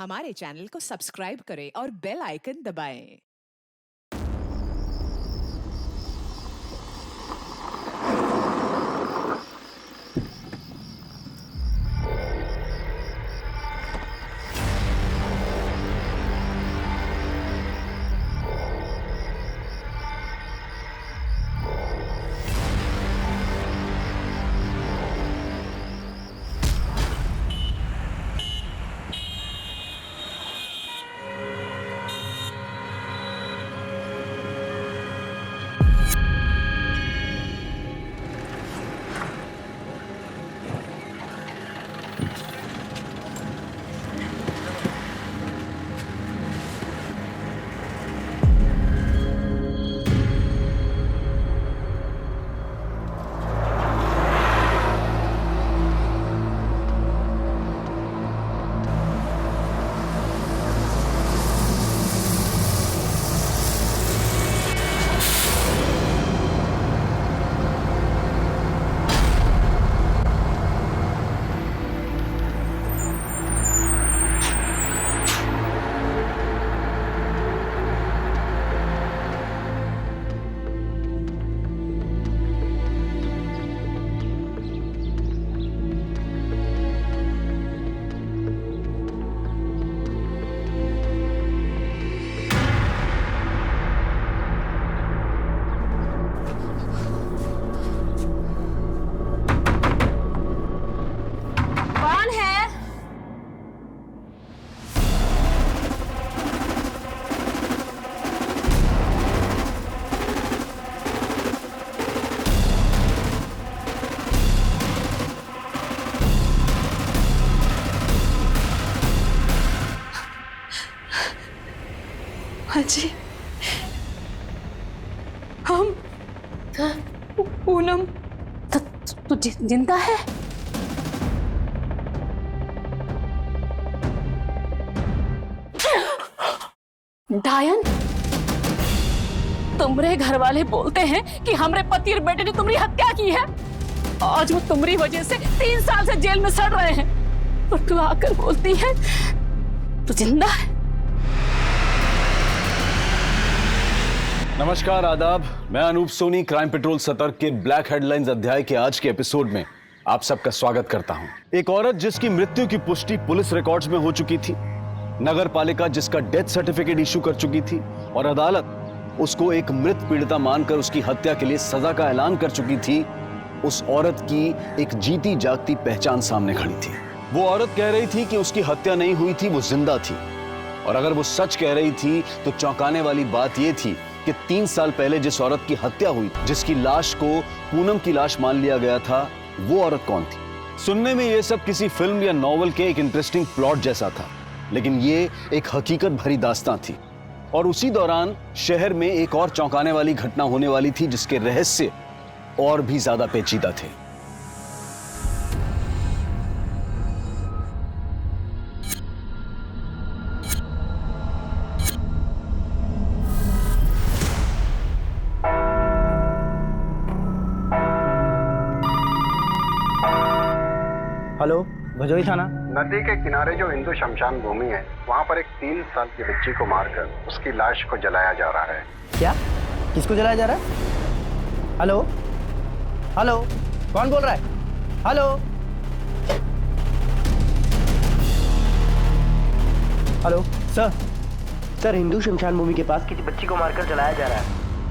हमारे चैनल को सब्सक्राइब करें और बेल आइकन दबाएं। कौन है? हाँ जी, हम पूनम। तू जिंदा है? डायन, तुम्हारे घर वाले बोलते हैं कि हमारे पति और बेटे ने तुम्हारी हत्या की है। आज वो तुम्हारी वजह से 3 साल से जेल में सड़ रहे हैं और तू आकर बोलती है तू जिंदा है। नमस्कार, आदाब। मैं अनूप सोनी क्राइम पेट्रोल सतर्क के ब्लैक हेडलाइंस अध्याय के आज के एपिसोड में आप सबका स्वागत करता हूं। एक औरत जिसकी मृत्यु की पुष्टि पुलिस रिकॉर्ड्स में हो चुकी थी, नगर पालिका जिसका डेथ सर्टिफिकेट इशू कर चुकी थी और अदालत उसको एक मृत पीड़िता मानकर उसकी हत्या के लिए सजा का ऐलान कर चुकी थी, उस औरत की एक जीती जागती पहचान सामने खड़ी थी। वो औरत कह रही थी कि उसकी हत्या नहीं हुई थी, वो जिंदा थी। और अगर वो सच कह रही थी तो चौंकाने वाली बात यह थी कि 3 साल पहले जिस औरत की हत्या हुई, जिसकी लाश को पूनम की लाश मान लिया गया था, वो औरत कौन थी? सुनने में ये सब किसी फिल्म या नॉवल के एक इंटरेस्टिंग प्लॉट जैसा था, लेकिन ये एक हकीकत भरी दास्तां थी। और उसी दौरान शहर में एक और चौंकाने वाली घटना होने वाली थी जिसके रहस्य और भी ज्यादा पेचीदा थे। हेलो, भजोई थाना। नदी के किनारे जो हिंदू शमशान भूमि है, वहाँ पर एक 3 साल की बच्ची को मारकर उसकी लाश को जलाया जा रहा है। क्या? किसको जलाया जा रहा है? हेलो हेलो, कौन बोल रहा है? Hello hello sir, sir Hindu शमशान भूमि के पास किसी बच्ची को मारकर जलाया जा रहा है।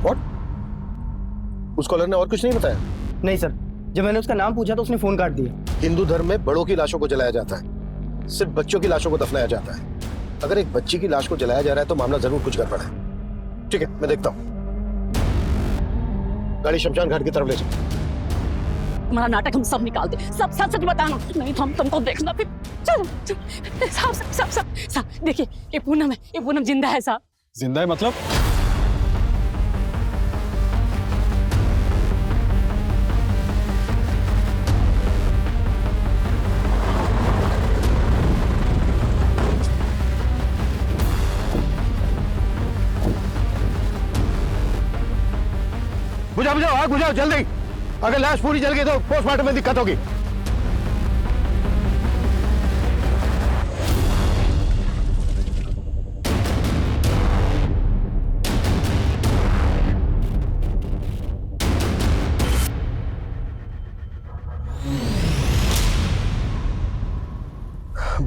व्हाट? उस कॉलर ने और कुछ नहीं बताया? नहीं सर, जब मैंने उसका नाम पूछा तो उसने फोन काट दिया। हिंदू धर्म में बड़ों की लाशों को जलाया जाता है, सिर्फ बच्चों की लाशों को दफनाया जाता है। अगर एक बच्ची की लाश को जलाया जा रहा है तो मामला जरूर कुछ गड़बड़ है। ठीक है, मैं देखता हूँ। गाड़ी शमशान घाट की तरफ ले जाओ। तुम्हारा नाटक हम सब निकाल दे, सब सच सच बताना, नहीं तो हम तुमको देखना फिर। चलो साहब, सब सब सब देखिए, ये पूनम है, ये पूनम जिंदा है साहब। जिंदा है मतलब? बुझाओ बुझाओ, आग बुझाओ जल्दी। अगर लाश पूरी जल गई तो पोस्टमार्टम में दिक्कत होगी।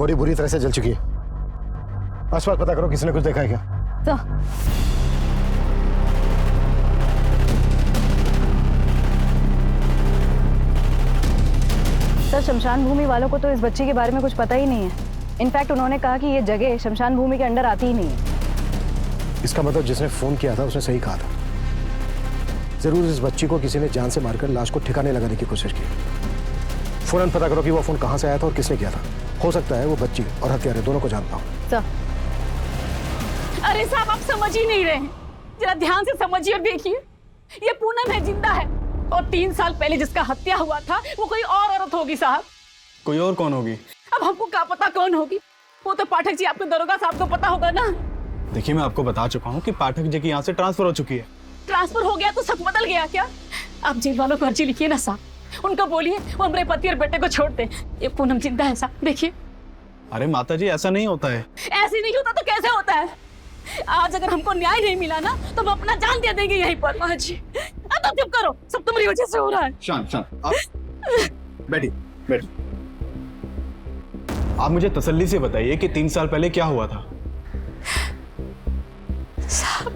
बॉडी बुरी तरह से जल चुकी है। आसपास पता करो किसी ने कुछ देखा है क्या। सर, शमशान भूमि वालों को तो इस बच्ची के बारे में कुछ पता ही नहीं है। इनफैक्ट उन्होंने कहा कि ये जगह शमशान भूमि के अंडर आती ही नहीं है। इसका मतलब जिसने फोन किया था उसने सही कहा था। जरूर इस बच्ची को किसी ने जान से मारकर लाश को ठिकाने लगाने की कोशिश की। फौरन पता करो कि वो फोन कहां से आया था और किसने किया था। हो सकता है वो बच्ची और हत्यारे दोनों को जानता हो। सर, अरे साहब, आप समझ ही नहीं रहे हैं। जरा ध्यान से समझिए और देखिए, ये पूनम है, जिंदा है। और 3 साल पहले जिसका हत्या हुआ था वो कोई और औरत होगी साहब। कोई और कौन होगी? अब हमको क्या पता कौन होगी? वो तो पाठक जी, आपके दरोगा साहब को पता होगा ना। देखिए, मैं आपको बता चुका हूँ कि पाठक जी की यहाँ से ट्रांसफर हो चुकी है। ट्रांसफर हो गया तो सब बदल गया क्या? आप जेल वालों को अर्जी लिखिए ना साहब, उनको बोलिए वो हमारे पति और बेटे को छोड़ दे। ये पूनम जिंदा है साहब, देखिए। अरे माता जी, ऐसा नहीं होता है। ऐसे नहीं होता तो कैसे होता है? आज अगर हमको न्याय नहीं मिला ना तो हम अपना जान दे देंगे यहीं पर। माँ जी, अब चुप करो, सब तुम्हारी वजह से हो रहा है। शांत आप बैठिए, बैठिए। आप मुझे तसल्ली से बताइए कि 3 साल पहले क्या हुआ था? साहब,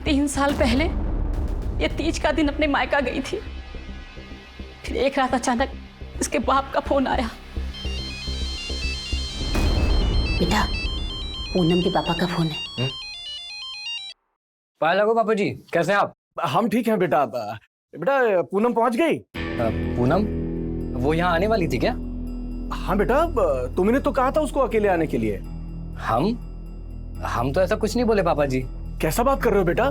3 साल पहले ये तीज का दिन अपने मायका गई थी। फिर एक रात अचानक इसके बाप का फोन आया। बेटा, पूनम के पापा का फोन है। पाया लगो पापा जी, कैसे हैं आप? हम ठीक हैं बेटा। बेटा, पूनम पहुंच गई? पूनम वो यहाँ आने वाली थी क्या? हाँ बेटा, तुमने तो कहा था उसको अकेले आने के लिए। हम तो ऐसा कुछ नहीं बोले पापा जी। कैसा बात कर रहे हो बेटा?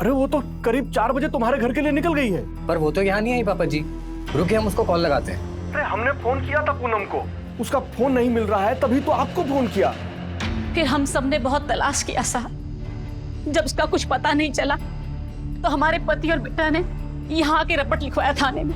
अरे वो तो करीब 4 बजे तुम्हारे घर के लिए निकल गई है। पर वो तो यहाँ नहीं आई पापा जी। रुकिए, हम उसको कॉल लगाते हैं। अरे हमने फोन किया था पूनम को, उसका फोन नहीं मिल रहा है, तभी तो आपको फोन किया। फिर हम सब ने बहुत तलाश किया साहब। जब उसका कुछ पता नहीं चला तो हमारे पति और बेटा ने यहाँ के रपट लिखवाया थाने में।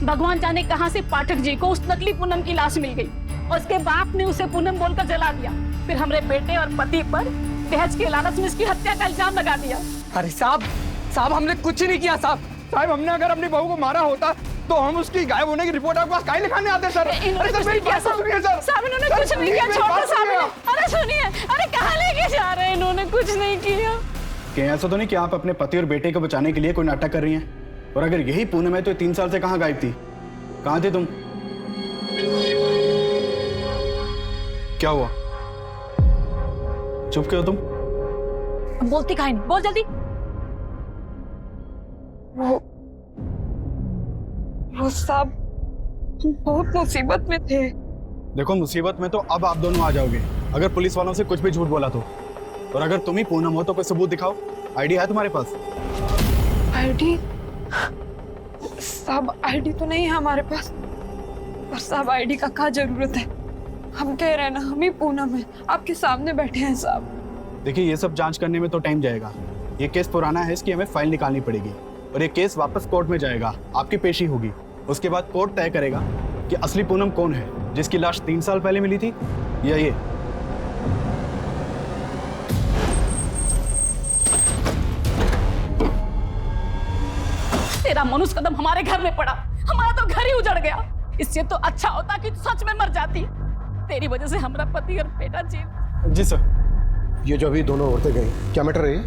भगवान जाने कहां से पाठक जी को उस नकली पूनम की लाश मिल गई और उसके बाप ने उसे पूनम बोलकर जला दिया। फिर हमारे बेटे और पति पर दहेज के लालच में इसकी हत्या का इल्जाम लगा दिया। अरे साहब, हमने कुछ नहीं किया साहब। हमने अगर अपनी बहू को मारा होता तो हम उसकी गायब होने की रिपोर्ट आपके पास काहे लिखाने आते सर? इन्होंने कुछ नहीं किया साहब, इन्होंने कुछ नहीं किया। छोड़ो साहब। अरे सुनिए, अरे कहाँ लेके जा रहे हैं? इन्होंने कुछ नहीं किया। कहीं ऐसा तो नहीं कि आप अपने पति और बेटे को बचाने के लिए कोई नाटक कर रही हैं? और अगर यही पूनम है तो 3 साल से कहाँ गायब थी? कहाँ थे तुम? क्या हुआ? चुप क्यों तुम? बोलती काहे नहीं? बोल जल्दी। वो साहब बहुत मुसीबत में थे। देखो, मुसीबत में तो अब आप दोनों आ जाओगे अगर पुलिस वालों से कुछ भी झूठ बोला तो। और अगर तुम ही पूनम हो तो कोई सबूत दिखाओ। आईडी है तुम्हारे पास? आईडी? साहब, आईडी तो नहीं है हमारे पास। पर साहब, आईडी का क्या जरूरत है? हम कह रहे हैं ना, हम ही पूनम है, आपके सामने बैठे हैं साहब। देखिए, ये सब जांच करने में तो टाइम जाएगा। ये केस पुराना है, इसकी हमें फाइल निकालनी पड़ेगी और ये केस वापस कोर्ट में जाएगा, आपकी पेशी होगी। उसके बाद कोर्ट तय करेगा कि असली पूनम कौन है, जिसकी लाश 3 साल पहले मिली थी या ये। तेरा मनुष्य कदम हमारे घर में पड़ा, हमारा तो घर ही उजड़ गया। इससे तो अच्छा होता कि तू सच में मर जाती। तेरी वजह से हमारा पति और बेटा जेल। जी सर। ये जो अभी दोनों औरतें गई, क्या मैटर है?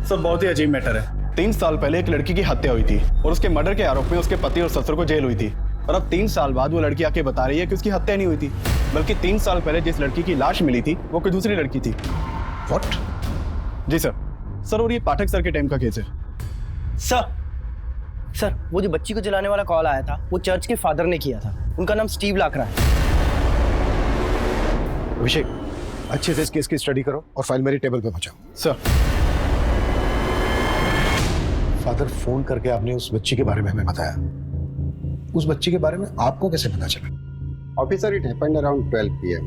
सर, बहुत ही अजीब मैटर है। 3 साल पहले एक लड़की की हत्या हुई थी और उसके मर्डर के आरोप में उसके पति और ससुर को जेल हुई थी। और अब 3 साल बाद वो लड़की आके बता रही है कि उसकी हत्या नहीं हुई थी, बल्कि 3 साल पहले जिस लड़की की लाश मिली थी वो कोई दूसरी लड़की थी। What? जी सर, और ये पाठक सर के टाइम का केस है। सर, वो जो बच्ची को जलाने वाला कॉल आया था वो चर्च के फादर ने किया था। उनका नाम स्टीव लाकरा है। अभिषेक, अच्छे से इस केस की स्टडी करो और फाइल मेरी टेबल पे पहुंचाओ। सर। फादर, फोन करके आपने उस बच्ची के बारे में हमें बताया। उस बच्ची के बारे में आपको कैसे पता चला? Officer, it happened around 12 PM।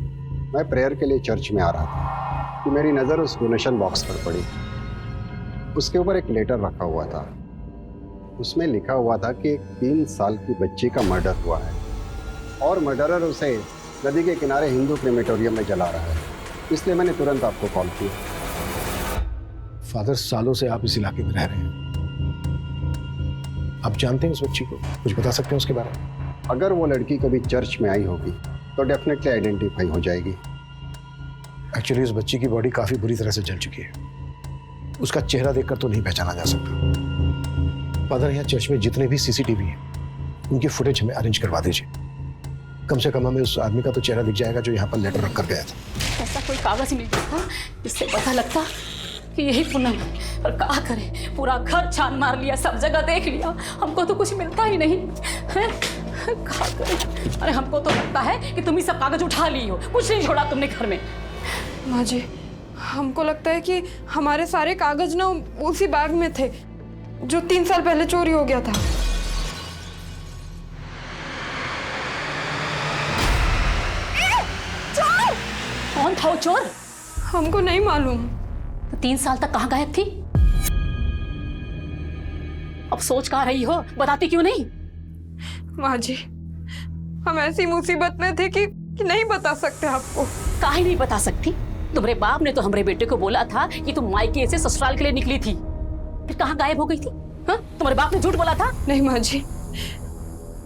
मैं प्रेयर के लिए चर्च में आ रहा था कि मेरी नज़र उस डोनेशन बॉक्स पर पड़ी। उसके ऊपर एक लेटर रखा हुआ था। उसमें लिखा हुआ था कि एक 3 साल की बच्ची का मर्डर हुआ है और मर्डरर उसे नदी के किनारे हिंदू क्रेमेटोरियम में जला रहा है। इसलिए मैंने तुरंत आपको कॉल किया। फादर, सालों से आप इस इलाके में रह रहे हैं, आप जानते हैं उस बच्ची को, कुछ बता सकते हैं उसके बारे में? अगर वो लड़की कभी चर्च में आई होगी तो डेफिनेटली आइडेंटिफाई हो जाएगी। एक्चुअली उस बच्ची की बॉडी काफी बुरी तरह से जल चुकी है, उसका चेहरा देखकर तो नहीं पहचाना जा सकता। फादर, यहाँ चर्च में जितने भी सीसीटीवी हैं उनकी फुटेज हमें अरेंज करवा दीजिए। कम से कम हमें उस आदमी का तो चेहरा दिख जाएगा जो यहाँ पर लेटर रख कर गया था। ऐसा कोई कागज मिल जाता जिससे पता लगता कि यही पूनम है। और क्या करें, पूरा घर छान मार लिया, सब जगह देख लिया, हमको तो कुछ मिलता ही नहीं है। क्या करें? अरे हमको तो लगता है कि तुम ही सब कागज उठा ली हो, कुछ नहीं छोड़ा तुमने घर में। माँ जी, हमको लगता है कि हमारे सारे कागज ना उसी बैग में थे जो 3 साल पहले चोरी हो गया था। चोर? कौन था वो चोर? हमको नहीं मालूम। तो 3 साल तक कहाँ गायब थी? अब सोच कहाँ रही हो, बताती क्यों नहीं? माँ जी, हम ऐसी मुसीबत में थे कि नहीं बता सकते आपको। काहे नहीं बता सकती? तुम्हारे बाप ने तो हमारे बेटे को बोला था कि तुम मायके से ससुराल के लिए निकली थी, फिर कहाँ गायब हो गई थी? हाँ? तुम्हारे बाप ने झूठ बोला था? नहीं माँ जी,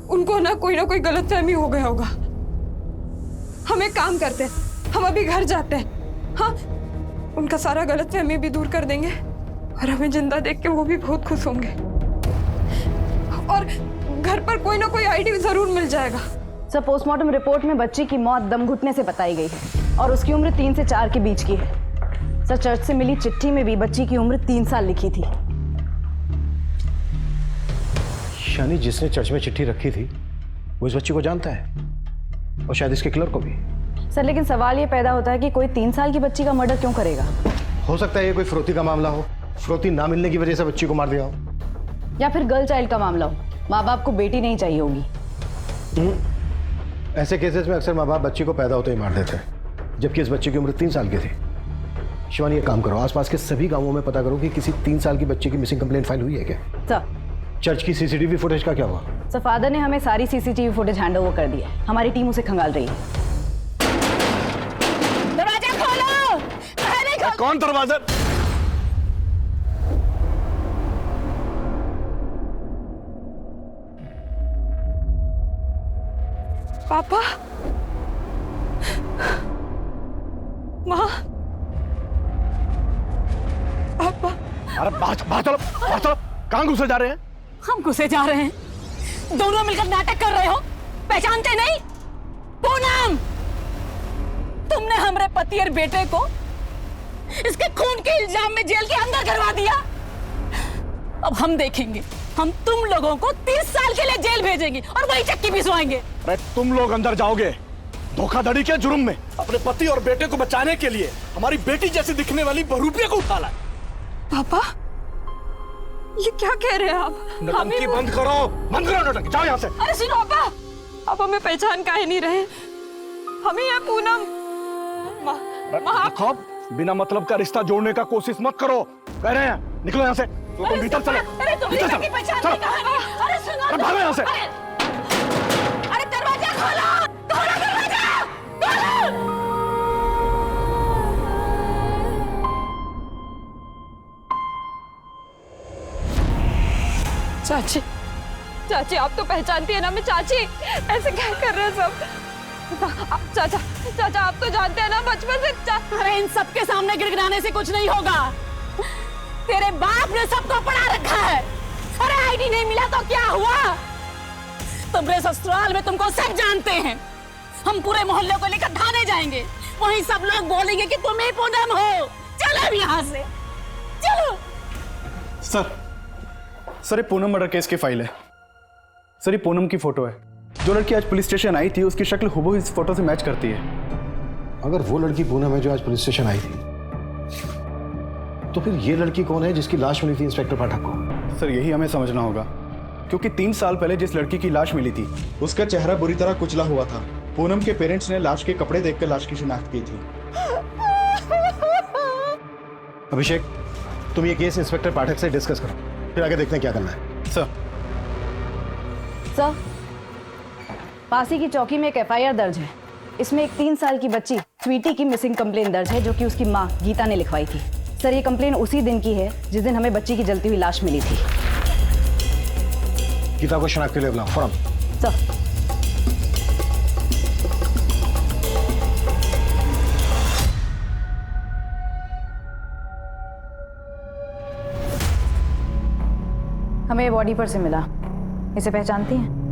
उनको ना कोई गलतफहमी हो गया होगा। हम एक काम करते हैं, हम अभी घर जाते हैं। हाँ, उनका सारा गलतफहमी भी दूर कर देंगे और हमें जिंदा देख के वो भी बहुत खुश होंगे। और घर पर कोई ना कोई आईडी जरूर मिल जाएगा। सर, पोस्टमार्टम रिपोर्ट में बच्ची की मौत दम घुटने से बताई गई है और उसकी उम्र 3 से 4 के बीच की है। सर, चर्च से मिली चिट्ठी में भी बच्ची की उम्र 3 साल लिखी थी। यानी जिसने चर्च में चिट्ठी रखी थी वो इस बच्ची को जानता है और शायद इसके किलर को भी। सर, लेकिन सवाल ये पैदा होता है कि कोई 3 साल की बच्ची का मर्डर क्यों करेगा? हो सकता है ये कोई फिरौती का मामला हो, फिरौती ना मिलने की वजह से बच्ची को मार दिया हो, या फिर गर्ल चाइल्ड का मामला हो, माँ बाप को बेटी नहीं चाहिए होगी। ऐसे केसेस में अक्सर माँ बाप बच्ची को पैदा होते ही मार देते हैं, जबकि इस बच्ची की उम्र 3 साल की थी। शिवानी, एक काम करो, आसपास के सभी गांवों में पता करो कि किसी 3 साल की बच्ची की मिसिंग कंप्लेंट फाइल हुई है क्या? सर, चर्च की सीसीटीवी फुटेज का क्या हुआ? सर, फादर ने हमें सारी सीसीटीवी फुटेज हैंड ओवर कर दी है, हमारी टीम उसे खंगाल रही है। दरवाजा खोलो! कौन दरवाजा? पापा, माँ, पापा। अरे बाहर चलो, कहाँ घुसे जा रहे हैं? हम घुसे जा रहे हैं, दोनों मिलकर नाटक कर रहे हो, पहचानते नहीं? पूनम, तुमने हमारे पति और बेटे को इसके खून के इल्जाम में जेल के अंदर करवा दिया। अब हम देखेंगे, हम तुम लोगों को 30 साल के लिए जेल भेजेंगे और वही चक्की पिसवाएंगे। अरे तुम लोग अंदर जाओगे धोखाधड़ी के जुर्म में। अपने पति और बेटे को बचाने के लिए हमारी बेटी जैसी दिखने वाली बहरूपिया को उठा लाए। पापा, ये क्या कह रहे हैं आप? नौटंकी बंद करो, नौटंकी, जाओ यहाँ से। अरे सुनो पापा, आप हमें पहचान काहे नहीं रहे? हमें ये पूनम। खौफ, बिना मतलब का रिश्ता जोड़ने का कोशिश मत करो, कह रहे हैं। निकलो यहाँ से, तुम भीतर चलो, भीतर चलो, चलो, भागो यहाँ से। अरे दरवाजा खोलो, खोलो दरवाजा, खोलो। चाची, चाची, आप तो पहचानती है ना मैं चाची, ऐसे क्या कर रहे हैं सब? चाचा, चाचा, आप तो जानते हैं ना बचपन से। अरे इन सबके सामने गिड़गिड़ाने से कुछ नहीं होगा। तेरे बाप ने सबको पढ़ा रखा है। अरे आईडी नहीं मिला तो क्या हुआ? तुम्हारे ससुराल में तुमको सब जानते हैं। हम पूरे मोहल्ले को लेकर थाने जाएंगे, वहीं सब लोग बोलेंगे कि तुम ही पूनम हो। चलो यहाँ से, चलो। सर, ये पूनम मर्डर केस की फाइल है। सर, ये पूनम की फोटो है। जो लड़की आज पुलिस स्टेशन आई थी उसकी शक्ल हुबहू इस फोटो से मैच करती है। अगर वो लड़की पूनम है जो आज पुलिस स्टेशन आई थी, तो फिर ये लड़की कौन है जिसकी लाश मिली थी इंस्पेक्टर पाठक को? सर, यही हमें समझना होगा, क्योंकि 3 साल पहले जिस लड़की की लाश मिली थी उसका चेहरा बुरी तरह कुचला हुआ था। पूनम के पेरेंट्स ने लाश के कपड़े देखकर लाश की शिनाख्त की थी। अभिषेक, तुम ये केस इंस्पेक्टर पाठक से डिस्कस करो, फिर आगे देखते हैं क्या करना है। सर, पासी की चौकी में एक एफआईआर दर्ज है। इसमें एक 3 साल की बच्ची स्वीटी की मिसिंग कंप्लेन दर्ज है, जो कि उसकी माँ गीता ने लिखवाई थी। सर ये कंप्लेन उसी दिन की है जिस दिन हमें बच्ची की जलती हुई लाश मिली थी। गीता को शनाख्त के लिए बुलाओ फौरन। सर हमें बॉडी पर से मिला, इसे पहचानती हैं?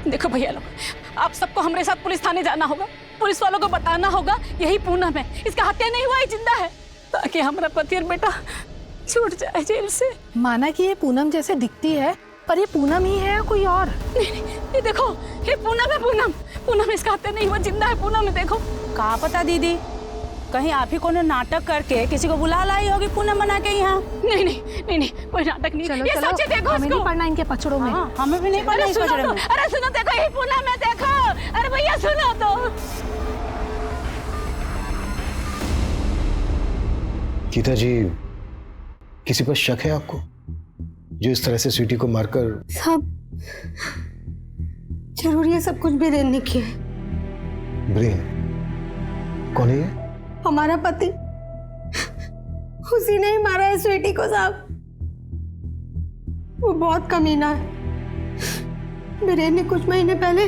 देखो भैया लोग, आप सबको हमारे साथ पुलिस थाने जाना होगा। पुलिस वालों को बताना होगा यही पूनम है, इसका हत्या नहीं हुआ, ये जिंदा है, ताकि हमारा पति और बेटा छूट जाए जेल से। माना कि ये पूनम जैसे दिखती है, पर ये पूनम ही है या कोई और? नहीं, ये देखो, ये पूनम है, पूनम इसका हत्या नहीं हुआ, जिंदा है पूनम है। देखो कहाँ पता दीदी, कहीं आप ही को नाटक करके किसी को बुला लाई होगी पूनम बना के यहाँ। नहीं, कोई नाटक नहीं। चलो, ये चलो, सच है, देखो हमें नहीं पढ़ना इनके पचड़ों में। हाँ, हमें भी नहीं पढ़ना इस पचड़े में। अरे सुनो, देखो यही पूनम है, देखो। अरे भैया सुनो तो। गीता जी, किसी पर शक है आपको जो इस तरह से स्वीटी को मारकर? साहब, जरूर ये सब कुछ बीरेन ने किया है। ब्रेन कौन है ये? हमारा पति, उसी ने ही मारा है स्वीटी को साहब। वो बहुत कमीना है। बीरेन ने कुछ महीने पहले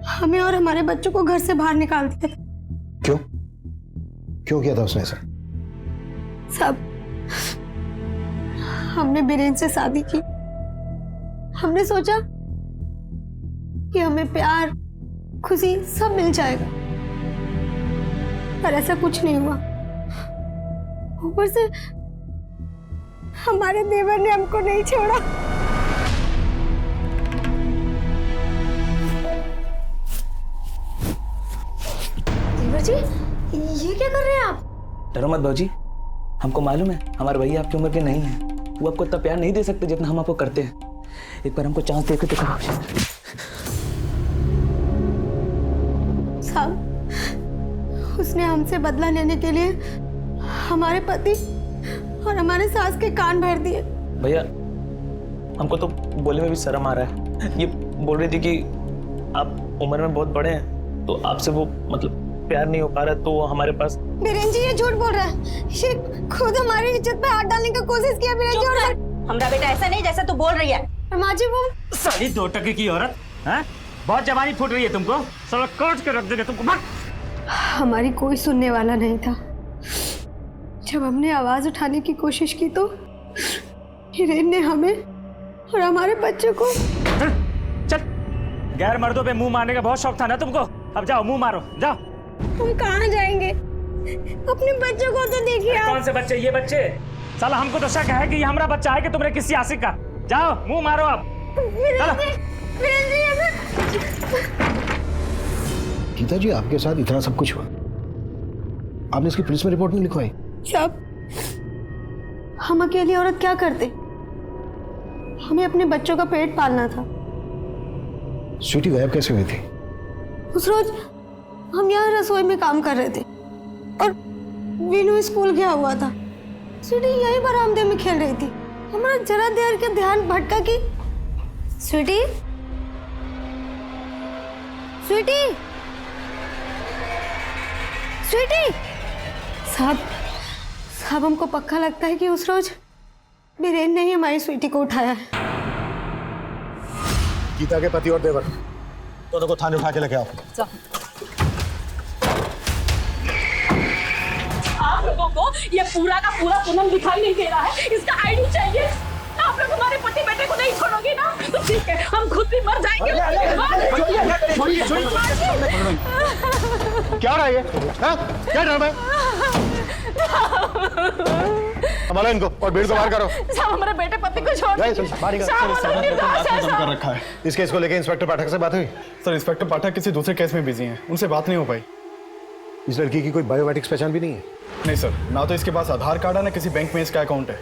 हमें और हमारे बच्चों को घर से बाहर निकाल दिया। क्यों किया था उसने ऐसा? सब हमने बीरेन से शादी की। हमने सोचा कि हमें प्यार, खुशी सब मिल जाएगा, पर ऐसा कुछ नहीं हुआ। ऊपर से हमारे देवर ने हमको नहीं छोड़ा। देवर जी, ये क्या कर रहे हैं आप? डरो मत भाजी, हमको मालूम है हमारे भैया आपकी उम्र के नहीं है, वो आपको इतना प्यार नहीं दे सकते जितना हम आपको करते हैं। एक बार हमको चांस देकर देखो भाजी। साहब, उसने हमसे बदला लेने के लिए हमारे पति और हमारे सास के कान भर दिए। भैया हमको तो बोलने में भी शर्म आ रहा है। ये बोल रही थी कि आप उम्र में बहुत बड़े हैं, तो आपसे वो मतलब प्यार नहीं हो पा रहा, तो वो हमारे पास। बीरेन जी ये झूठ बोल रहा है, ये खुद हमारी इज्जत पे हाथ डालने की कोशिश किया। बीरेन जी, और हमारा बेटा ऐसा नहीं जैसा तू बोल रही है। माँ जी, वो साली 2 टके की औरत है, बहुत जवानी फूट रही है तुमको, साला काट के रख देंगे तुमको। हमारी कोई सुनने वाला नहीं था। जब हमने आवाज उठाने की कोशिश की तो हिरेन ने हमें और हमारे बच्चों को। चल, गैर मर्दों पे मुंह मारने का बहुत शौक था ना तुमको, अब जाओ मुंह मारो, जाओ। हम कहाँ जाएंगे? अपने बच्चों को तो देखिए आप। कौन से बच्चे? ये बच्चे? साला हमको तो शक है कि ये हमारा बच्चा है कि तुमने किसी आशिक का। जाओ मुंह मारो अब। गीता जी, आपके साथ इतना सब कुछ हुआ, आपने इसकी पुलिस में रिपोर्ट नहीं लिखवाई? साहब, हम अकेली औरत क्या करते? हमें अपने बच्चों का पेट पालना था। स्वीटी गायब कैसे हुई थी? उस रोज हम यहाँ रसोई में काम कर रहे थे और वीनू स्कूल गया हुआ था। स्वीटी यहीं बरामदे में खेल रही थी। हमारा जरा देर का ध्यान भटका कि स्वीटी, स्वीटी, स्वीटी। साहब हमको पक्का लगता है कि उस रोज बीरेन ने ही हमारी स्वीटी को उठाया है। गीता के पति और देवर दोनों को थाने उठा के लेके आओ। आप लोगों को ये पूरा का पूरा पूनम दिखाई नहीं दे रहा है, इसका आईडी चाहिए। आप लोग हमारे पति बेटे को नहीं छोड़ोगे ना, तो ठीक है, हम खुद भी मर जाएंगे। क्या रहा है ये? क्या ड्रामा है? संभालो इनको और भीड़ को बाहर करो। साहब, हमारे बेटे पति को छोड़ दीजिए। कर रखा है। इस केस को लेकर इंस्पेक्टर पाठक से बात हुई? सर, इंस्पेक्टर पाठक किसी दूसरे केस में बिजी हैं, उनसे बात नहीं हो पाई। इस लड़की की कोई बायोमेट्रिक्स पहचान भी नहीं है? नहीं सर, ना तो इसके पास आधार कार्ड है ना किसी बैंक में इसका अकाउंट है।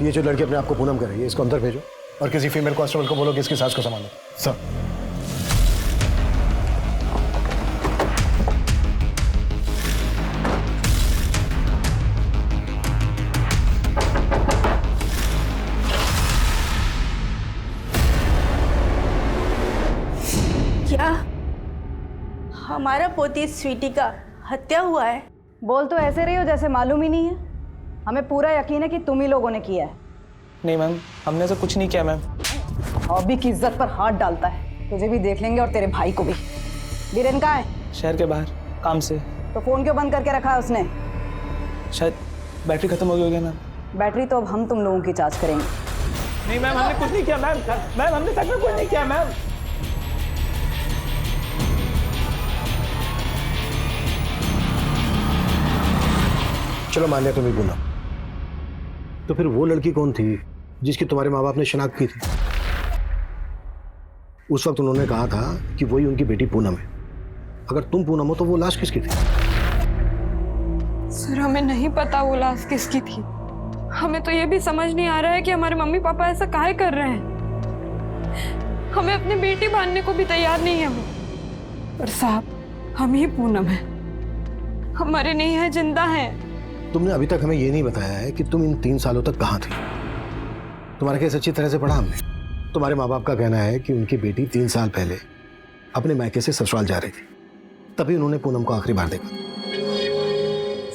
ये जो लड़की अपने आप को पूनम कर रही है, इसको अंदर भेजो और किसी फीमेल कांस्टेबल को बोलो कि इसकी सास को संभालो। सर। क्या हमारा पोती स्वीटी का हत्या हुआ है? बोल तो ऐसे रही हो जैसे मालूम ही नहीं है। हमें पूरा यकीन है कि तुम ही लोगों ने किया है। नहीं मैम, हमने ऐसा कुछ नहीं किया मैम। हॉबी की इज्जत पर हाथ डालता है। तुझे भी देख लेंगे और तेरे भाई को भी। बीरेन कहाँ है? शहर के बाहर काम से। तो फोन क्यों बंद करके रखा है उसने? शायद बैटरी खत्म हो गई होगी मैम। बैटरी तो अब हम तुम लोगों की जांच करेंगे। नहीं मैम, हमने कुछ नहीं किया मैम। मैम हमने सच में कुछ नहीं किया मैम। चलो मान लिया तुम्हें पूनम, तो फिर वो लड़की कौन थी जिसकी तुम्हारे माँ बाप ने शिनाख्त की थी? उस वक्त उन्होंने कहा था कि वही उनकी बेटी पूनम है। अगर तुम पूनम हो तो वो लाश किसकी थी? सर हमें नहीं पता वो लाश किसकी थी। हमें तो ये भी समझ नहीं आ रहा है कि हमारे मम्मी पापा ऐसा काहे कर रहे हैं। हमें अपनी बेटी मानने को भी तैयार नहीं है वो। पर साहब हम ही पूनम है, हमारे नहीं है, जिंदा है। तुमने अभी तक हमें ये नहीं बताया है कि तुम इन 3 सालों तक कहाँ थी। तुम्हारा केस अच्छी तरह से पढ़ा हमने। तुम्हारे माँ बाप का कहना है कि उनकी बेटी 3 साल पहले अपने मायके से ससुराल जा रही थी, तभी उन्होंने पूनम को आखिरी बार देखा।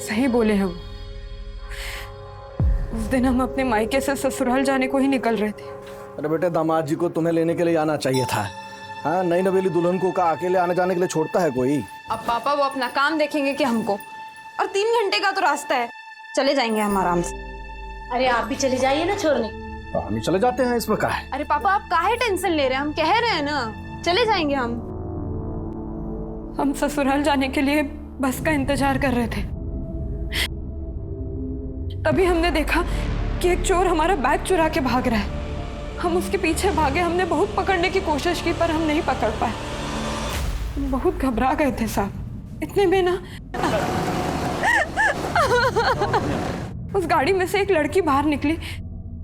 सही बोले हैं वो। उस दिन हम अपने मायके से ससुराल जाने को ही निकल रहे थे। अरे बेटे, दामाद जी को तुम्हें लेने के लिए आना चाहिए था। हाँ, नई नवेली दुल्हन को का अकेले आने जाने के लिए छोड़ता है कोई? अब पापा वो अपना काम देखेंगे कि हमको, और 3 घंटे का तो रास्ता है, चले जाएंगे हम आराम से। अरे आप भी चले जाइए ना छोड़ने। हम ही चले जाते हैं, इसमें क्या है? अरे पापा आप काहे टेंशन ले रहे हैं, हम कह रहे हैं ना चले जाएंगे हम ससुराल जाने के लिए बस का इंतजार कर रहे थे। तभी हमने देखा कि एक चोर हमारा बैग चुरा के भाग रहा है। हम उसके पीछे भागे, हमने बहुत पकड़ने की कोशिश की पर हम नहीं पकड़ पाए। बहुत घबरा गए थे साहब। इतने में ना उस गाड़ी में से एक लड़की बाहर निकली।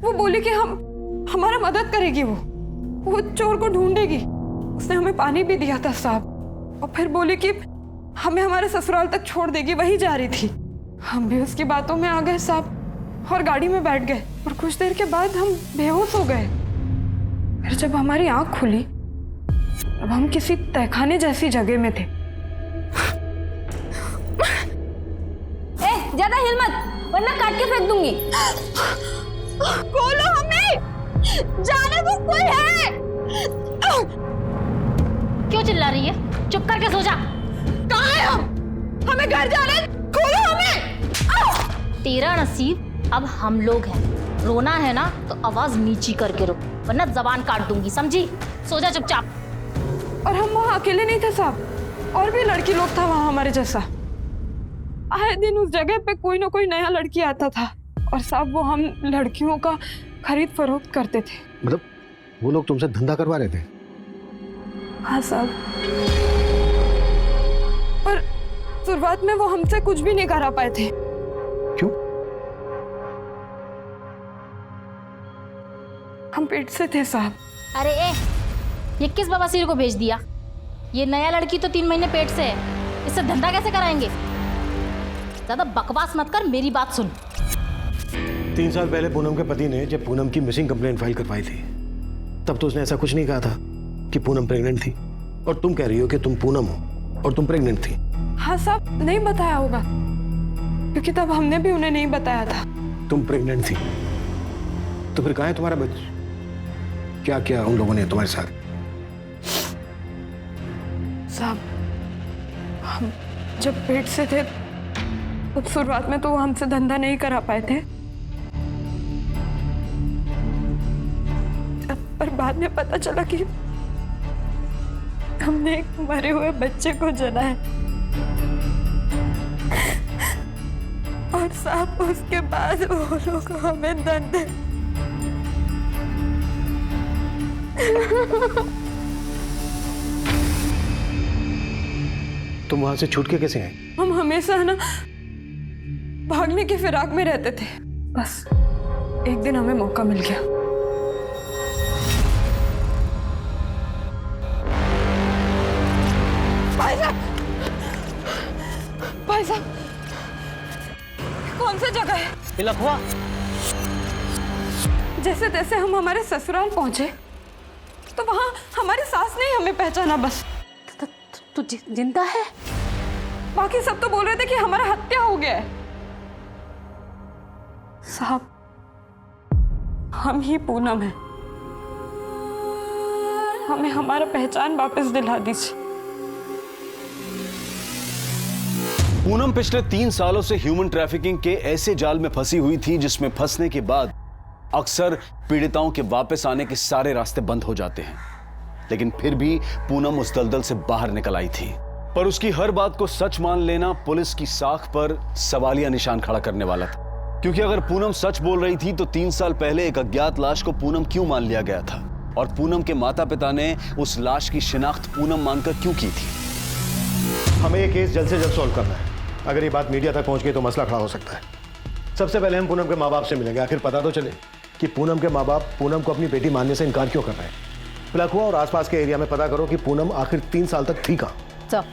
वो बोली कि हमारा मदद करेगी, वो चोर को ढूंढेगी। उसने हमें पानी भी दिया था साहब, और फिर बोली कि हमें हमारे ससुराल तक छोड़ देगी, वही जा रही थी। हम भी उसकी बातों में आ गए साहब और गाड़ी में बैठ गए, और कुछ देर के बाद हम बेहोश हो गए। फिर जब हमारी आंख खुली तब हम किसी तहखाने जैसी जगह में थे। ज्यादा हिल मत, वरना काट के फेंक दूंगी। खोलो हमें, जाने को कोई है। क्यों चिल्ला रही है? चुप करके सो जा। कहाँ है हम? हमें घर जाना है, खोलो हमें। तेरा नसीब अब हम लोग हैं। रोना है ना तो आवाज नीची करके रो, वरना जबान काट दूंगी, समझी? सो जा चुपचाप। और हम वहाँ अकेले नहीं थे साहब, और भी लड़की लोग था वहाँ हमारे जैसा। आए दिन उस जगह पे कोई ना कोई नया लड़की आता था, और साहब वो हम लड़कियों का खरीद फरोख्त करते थे। मतलब वो लोग तुमसे धंधा करवा रहे थे? हाँ साहब, पर शुरुआत में वो हमसे कुछ भी नहीं करा पाए थे। क्यों? हम पेट से थे साहब। अरे ये किस बवासीर को भेज दिया? ये नया लड़की तो 3 महीने पेट से है, इससे धंधा कैसे कराएंगे? ज्यादा बकवास मत कर, मेरी बात सुन। 3 साल पहले पूनम के पति ने जब पूनम की मिसिंग कंप्लेंट फाइल करवाई थी, तब तो उसने ऐसा कुछ नहीं कहा था कि पूनम प्रेग्नेंट थी। और तुम कह रही हो कि तुम पूनम हो और तुम प्रेग्नेंट थी। हाँ साहब, नहीं बताया होगा, क्योंकि तब हमने भी उन्हें नहीं बताया था। तुम प्रेग्नेंट थी तो फिर कहाँ है तुम्हारा बच्चा? क्या क्या उन लोगों ने तुम्हारे साथ? साहब हम जब पेट से थे तब शुरुआत में तो वो हमसे धंधा नहीं करा पाए थे, पर बाद में पता चला कि हमने एक मरे हुए बच्चे को जना है। और साहब उसके बाद वो लोग हमें धंधे तुम वहां से छूट के कैसे आए? हम हमेशा ना भागने की फिराक में रहते थे, बस एक दिन हमें मौका मिल गया। भाई साहब, भाई साहब, कौन सा जगह है? लखवा। जैसे तैसे हम हमारे ससुराल पहुंचे तो वहां हमारी सास ने ही हमें पहचाना। बस तू जिंदा है? बाकी सब तो बोल रहे थे कि हमारा हत्या हो गया है। साहब, हम ही पूनम है, हमें हमारा पहचान वापस दिला दीजिए। पूनम पिछले 3 सालों से ह्यूमन ट्रैफिकिंग के ऐसे जाल में फंसी हुई थी जिसमें फंसने के बाद अक्सर पीड़िताओं के वापस आने के सारे रास्ते बंद हो जाते हैं। लेकिन फिर भी पूनम उस दलदल से बाहर निकल आई थी, पर उसकी हर बात को सच मान लेना पुलिस की साख पर सवालिया निशान खड़ा करने वाला था। क्योंकि अगर पूनम सच बोल रही थी तो 3 साल पहले एक अज्ञात लाश को पूनम क्यों मान लिया गया था, और पूनम के माता पिता ने उस लाश की शिनाख्त पूनम मानकर क्यों की थी। हमें ये केस जल्द से जल्द सॉल्व करना है। अगर ये बात मीडिया तक पहुंच गई तो मसला खड़ा हो सकता है। सबसे पहले हम पूनम के माँ बाप से मिलेंगे, आखिर पता तो चले कि पूनम के माँ बाप पूनम को अपनी बेटी मानने से इनकार क्यों कर रहे हैं। लखवा और आसपास के एरिया में पता करो कि पूनम आखिर 3 साल तक थी कहाँ। सर,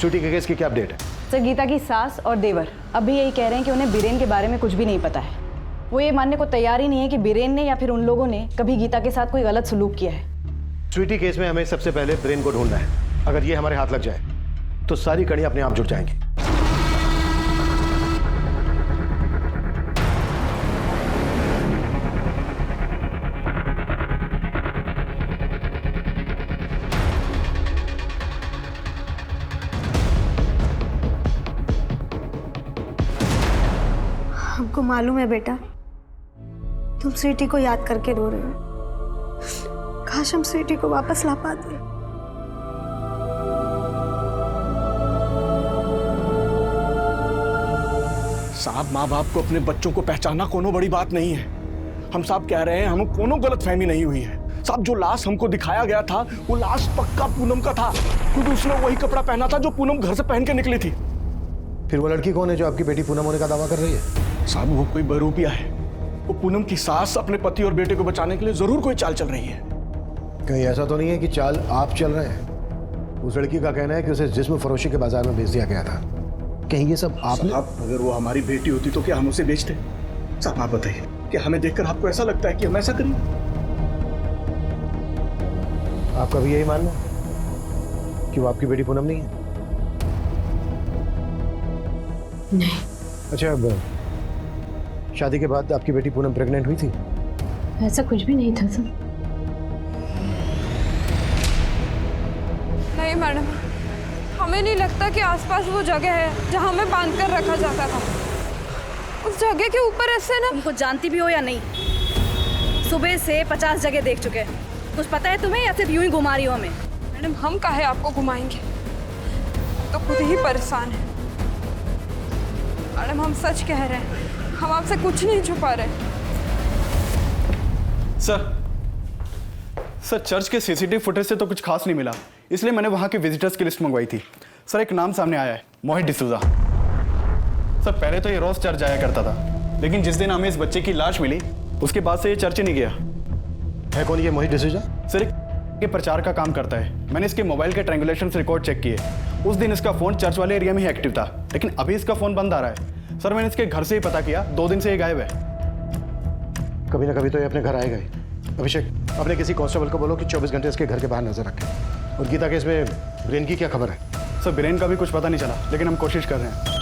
स्वीटी के केस की क्या अपडेट है? सर, गीता की सास और देवर अभी यही कह रहे हैं कि उन्हें बीरेन के बारे में कुछ भी नहीं पता है। वो ये मानने को तैयार ही नहीं है कि बीरेन ने या फिर उन लोगों ने कभी गीता के साथ कोई गलत सलूक किया है। स्वीटी केस में हमें सबसे पहले ब्रेन को ढूंढना है। अगर ये हमारे हाथ लग जाए तो सारी कड़ियां अपने आप जुड़ जाएंगी। हमको मालूम है बेटा, तुम स्वीटी को याद करके रो रहे हो। काश हम स्वीटी को वापस ला पाते। साहब, माँ बाप को अपने बच्चों को पहचानना कोनो बड़ी बात नहीं है। हम साहब कह रहे हैं हमें कोनो गलतफहमी नहीं हुई है। साहब, जो लाश हमको दिखाया गया था वो लाश पक्का पूनम का था, क्योंकि उसने वही कपड़ा पहना था जो पूनम घर से पहन के निकली थी। फिर वो लड़की कौन है जो आपकी बेटी पूनम होने का दावा कर रही है? साहब, वो कोई बहरूपिया है। वो पूनम की सास अपने पति और बेटे को बचाने के लिए जरूर कोई चाल चल रही है। कहीं ऐसा तो नहीं है कि चाल आप चल रहे हैं? उस लड़की का कहना है कि उसे जिस्म फरोशी के बाजार में बेच दिया गया था। कहीं ये सब आपने? अगर वो हमारी बेटी होती तो क्या हम उसे बेचते? साहब, आप बताइए, क्या हमें देखकर आपको ऐसा लगता है कि हम ऐसा करें? आपका भी यही मानना है कि वो आपकी बेटी पूनम नहीं है? नहीं। अच्छा, अब शादी के बाद आपकी बेटी पूनम प्रेग्नेंट हुई थी? ऐसा कुछ भी नहीं था सर। नहीं मैडम, हमें नहीं लगता कि आसपास वो जगह है जहां हमें बांध कर रखा जाता था। उस जगह के ऊपर ऐसे ना। तुमको जानती भी हो या नहीं, सुबह से 50 जगह देख चुके हैं। कुछ पता है तुम्हें या सिर्फ यूं ही घुमा रही हो हमें? मैडम, हम काहे आपको घुमाएंगे, तो खुद ही परेशान है। मैडम, हम सच कह रहे हैं, हम आपसे कुछ नहीं छुपा रहे। सर, चर्च के सीसीटीवी फुटेज से तो कुछ खास नहीं मिला, इसलिए मैंने वहाँ के विजिटर्स की लिस्ट मंगवाई थी। सर, एक नाम सामने आया है, मोहित डिसूजा। सर, पहले तो ये रोज चर्च जाया करता था, लेकिन जिस दिन हमें इस बच्चे की लाश मिली उसके बाद से ये चर्च ही नहीं गया। है कौन ये मोहित डिसूजा? सर, ये प्रचार का काम करता है। मैंने इसके मोबाइल के ट्रायंगुलेशन रिकॉर्ड चेक किए। उस दिन इसका फोन चर्च वाले एरिया में ही एक्टिव था, लेकिन अभी इसका फोन बंद आ रहा है। सर, मैंने इसके घर से ही पता किया, 2 दिन से ये गायब है। कभी ना कभी तो ये अपने घर आएगा ही। अभिषेक, अपने किसी कांस्टेबल को बोलो कि 24 घंटे इसके घर के बाहर नजर रखें। और गीता केस में ब्रेन की क्या खबर है? सर, ब्रेन का भी कुछ पता नहीं चला, लेकिन हम कोशिश कर रहे हैं।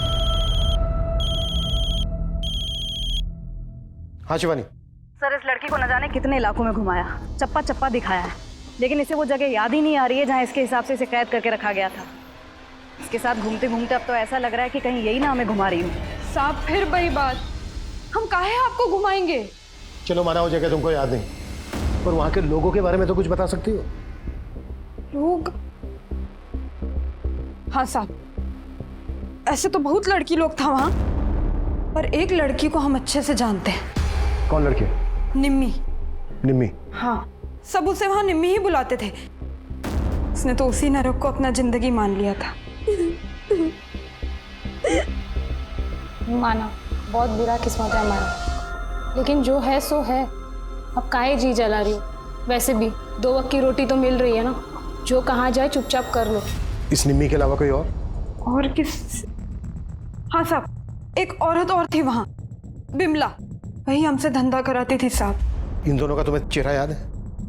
हाँ शिवानी। सर, इस लड़की को न जाने कितने इलाकों में घुमाया, चप्पा चप्पा दिखाया है, लेकिन इसे वो जगह याद ही नहीं आ रही है जहाँ इसके हिसाब से इसे कैद करके रखा गया था। इसके साथ घूमते घूमते अब तो ऐसा लग रहा है कि कहीं यही ना हमें घुमा रही हूँ। साहब, फिर वही बात, हम काहे आपको घुमाएंगे? चलो माना वो जगह तुमको याद नहीं, पर वहाँ के लोगों के बारे में तो कुछ बता सकती हो? लोग? हाँ साहब, ऐसे तो बहुत लड़की लोग था वहाँ, पर एक लड़की को हम अच्छे से जानते हैं। कौन लड़की? निम्मी। निम्मी? हाँ, सब उसे वहाँ निम्मी ही बुलाते थे। उसने तो उसी नरक को अपना जिंदगी मान लिया था। माना बहुत बुरा किस्मत है हमारा, लेकिन जो है सो है। अब काहे जी जला रही हो? वैसे भी 2 वक्त की रोटी तो मिल रही है ना, जो कहाँ जाए चुपचाप कर लो। इस निम्मी के अलावा कोई और किस? हाँ साहब, एक औरत और थी वहाँ, बिमला, वही हमसे धंधा कराती थी साहब। इन दोनों का तुम्हें चेहरा याद है?